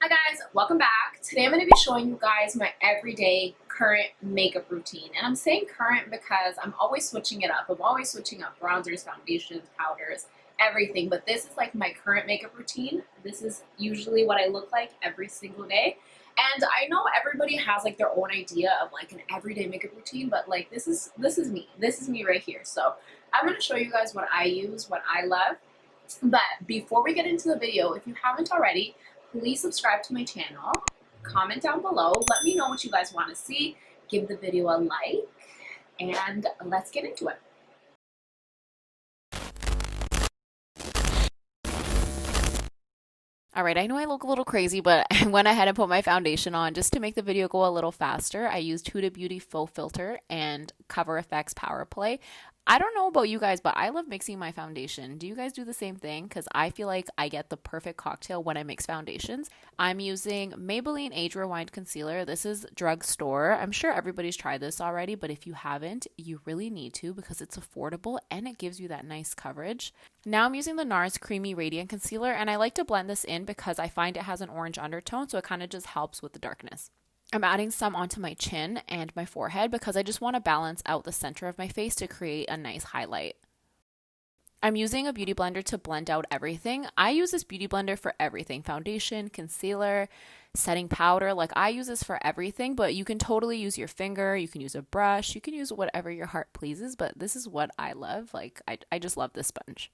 Hi guys, welcome back. Today I'm going to be showing you guys my everyday current makeup routine. And I'm saying current because I'm always switching it up. I'm always switching up bronzers, foundations, powders, everything. But this is like my current makeup routine. This is usually what I look like every single day. And I know everybody has like their own idea of like an everyday makeup routine, but like this is me. This is me right here. So I'm going to show you guys what I use, what I love. But before we get into the video, if you haven't already, please subscribe to my channel, comment down below, let me know what you guys want to see, give the video a like, and let's get into it. All right, I know I look a little crazy, but I went ahead and put my foundation on just to make the video go a little faster. I used Huda Beauty Faux Filter and Cover FX Power Play. I don't know about you guys, but I love mixing my foundation. Do you guys do the same thing? Because I feel like I get the perfect cocktail when I mix foundations. I'm using Maybelline Age Rewind Concealer. This is drugstore. I'm sure everybody's tried this already, but if you haven't, you really need to because it's affordable and it gives you that nice coverage. Now I'm using the NARS Creamy Radiant Concealer, and I like to blend this in because I find it has an orange undertone, so it kind of just helps with the darkness. I'm adding some onto my chin and my forehead because I just want to balance out the center of my face to create a nice highlight. I'm using a beauty blender to blend out everything. I use this beauty blender for everything: foundation, concealer, setting powder. Like, I use this for everything, but you can totally use your finger, you can use a brush, you can use whatever your heart pleases, but this is what I love. Like, I just love this sponge.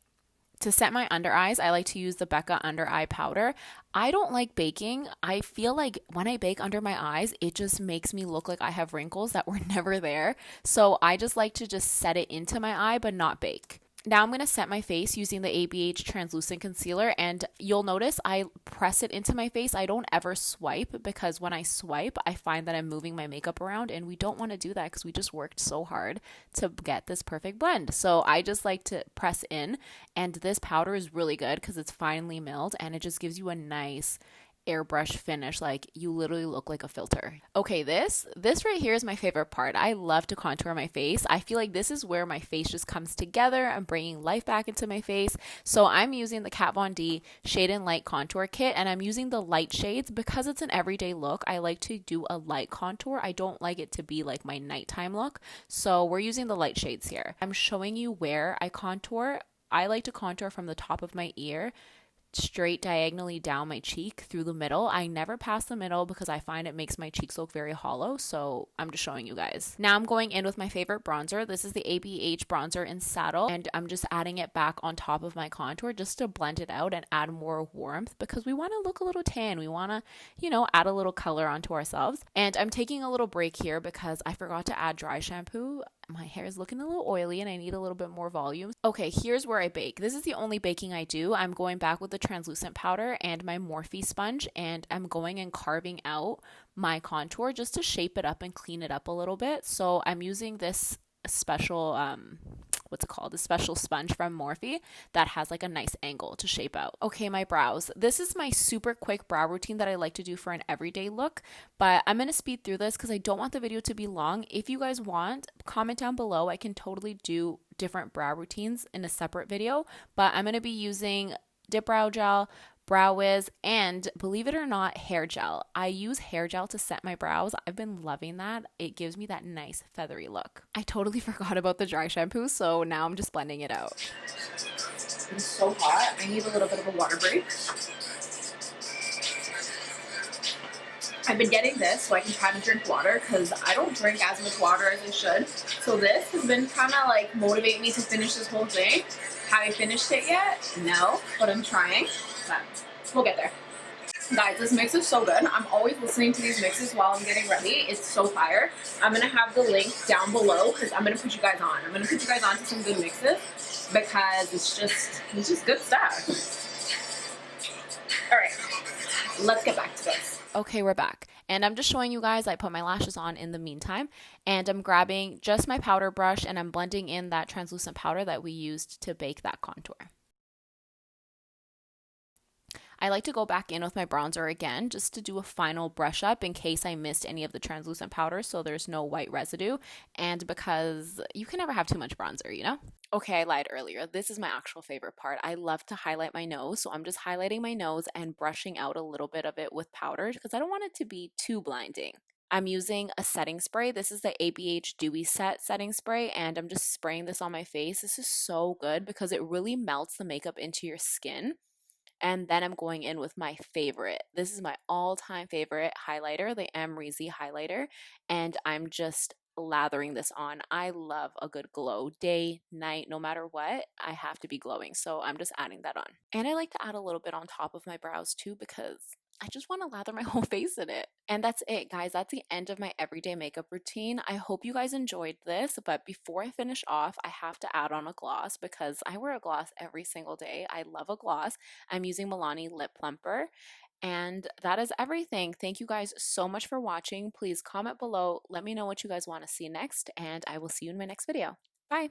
To set my under eyes, I like to use the BECCA under eye powder. I don't like baking. I feel like when I bake under my eyes, it just makes me look like I have wrinkles that were never there. So I just like to just set it into my eye, but not bake. Now I'm going to set my face using the ABH translucent concealer, and you'll notice I press it into my face. I don't ever swipe because when I swipe, I find that I'm moving my makeup around, and we don't want to do that because we just worked so hard to get this perfect blend. So I just like to press in, and this powder is really good because it's finely milled and it just gives you a nice airbrush finish. Like, you literally look like a filter. Okay, this right here is my favorite part. I love to contour my face. I feel like this is where my face just comes together. I'm bringing life back into my face. So I'm using the Kat Von D Shade and Light Contour Kit, and I'm using the light shades because it's an everyday look. I like to do a light contour. I don't like it to be like my nighttime look. So we're using the light shades here. I'm showing you where I contour. I like to contour from the top of my ear straight diagonally down my cheek through the middle. I never pass the middle because I find it makes my cheeks look very hollow, so I'm just showing you guys. Now I'm going in with my favorite bronzer. This is the ABH bronzer in Saddle, and I'm just adding it back on top of my contour just to blend it out and add more warmth because we want to look a little tan. We want to, add a little color onto ourselves. And I'm taking a little break here because I forgot to add dry shampoo. My hair is looking a little oily and I need a little bit more volume. Okay, here's where I bake. This is the only baking I do. I'm going back with the translucent powder and my Morphe sponge, and I'm going and carving out my contour just to shape it up and clean it up a little bit. So I'm using this special what's it called, the special sponge from Morphe that has like a nice angle to shape out. Okay, my brows. This is my super quick brow routine that I like to do for an everyday look, but I'm going to speed through this because I don't want the video to be long. If you guys want, comment down below. I can totally do different brow routines in a separate video, but I'm going to be using Dip Brow Gel, Brow Wiz, and believe it or not, hair gel. I use hair gel to set my brows. I've been loving that. It gives me that nice feathery look. I totally forgot about the dry shampoo, so now I'm just blending it out. It's so hot. I need a little bit of a water break. I've been getting this so I can try to drink water because I don't drink as much water as I should. So this has been kind of like motivate me to finish this whole thing. Have I finished it yet? No, but I'm trying. But we'll get there. Guys, this mix is so good. I'm always listening to these mixes while I'm getting ready. It's so fire. I'm going to have the link down below because I'm going to put you guys on. I'm going to put you guys on to some good mixes because it's just good stuff. All right, let's get back to this. Okay, we're back. And I'm just showing you guys, I put my lashes on in the meantime, and I'm grabbing just my powder brush and I'm blending in that translucent powder that we used to bake that contour. I like to go back in with my bronzer again just to do a final brush up in case I missed any of the translucent powder so there's no white residue, and because you can never have too much bronzer, you know? Okay, I lied earlier. This is my actual favorite part. I love to highlight my nose, so I'm just highlighting my nose and brushing out a little bit of it with powder because I don't want it to be too blinding. I'm using a setting spray. This is the ABH Dewy Set setting spray, and I'm just spraying this on my face. This is so good because it really melts the makeup into your skin. And then I'm going in with my favorite. This is my all-time favorite highlighter, the AMREZY highlighter, and I'm just lathering this on. I love a good glow. Day, night, no matter what, I have to be glowing. So I'm just adding that on. And I like to add a little bit on top of my brows too because I just want to lather my whole face in it. And that's it, guys. That's the end of my everyday makeup routine. I hope you guys enjoyed this, but before I finish off, I have to add on a gloss because I wear a gloss every single day. I love a gloss. I'm using MILANI Lip Plumper. And that is everything. Thank you guys so much for watching. Please comment below. Let me know what you guys want to see next, and I will see you in my next video. Bye.